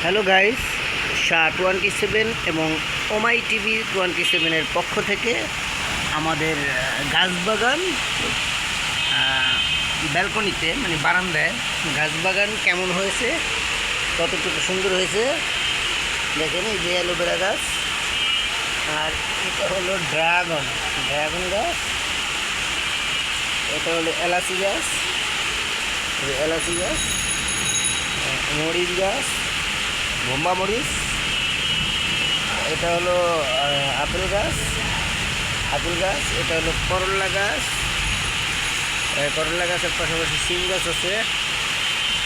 Hello guys, Shah 27 এবং ওমাই TV 27-এর পক্ষ থেকে আমাদের গাছবাগান ব্যালকনিতে মানে বারান্দায় গাছবাগান কেমন হয়েছে, কতটুকু সুন্দর হয়েছে দেখেন। এই যে অ্যালোভেরা গাছ, আর এটা হলো ড্রাগন গাছ, এটা হলো এলাচি গাছ, মরিচ গাছ, বোম্বা মরিচ, এটা হলো আপেল গাছ, এটা হলো করলা গাছের পাশাপাশি সিম গাছ আছে,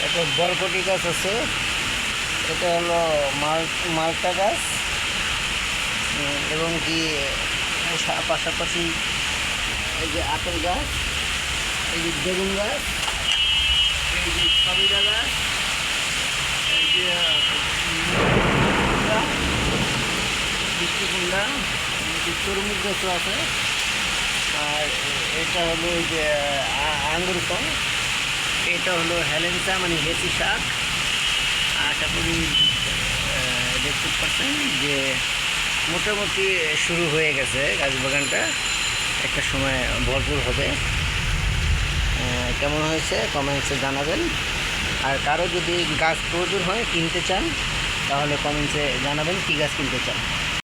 এটা বরবটি গাছ আছে, এটা হলো মালটা গাছ, এবং কি পাশাপাশি এই যে আপেল গাছ, এই যে বেগুন গাছ, এই যে সবিদা গাছ, এই যে বৃষ্টিকুন্ডা, তরমুজ গাছও আছে, আর এটা হলো ওই যে আঙ্গুর ফল, এটা হলো হেলেন্সা মানে হেসি শাক। আশা করি দেখতে পাচ্ছেন যে মোটামুটি শুরু হয়ে গেছে গাছ বাগানটা, একটা সময় ভরপুর হবে। কেমন হয়েছে কমেন্টসে জানাবেন, আর কারো যদি গাছ প্রয়োজন হয় কিনতে চান তাহলে কমেন্টসে জানাবেন কী গাছ কিনতে চান।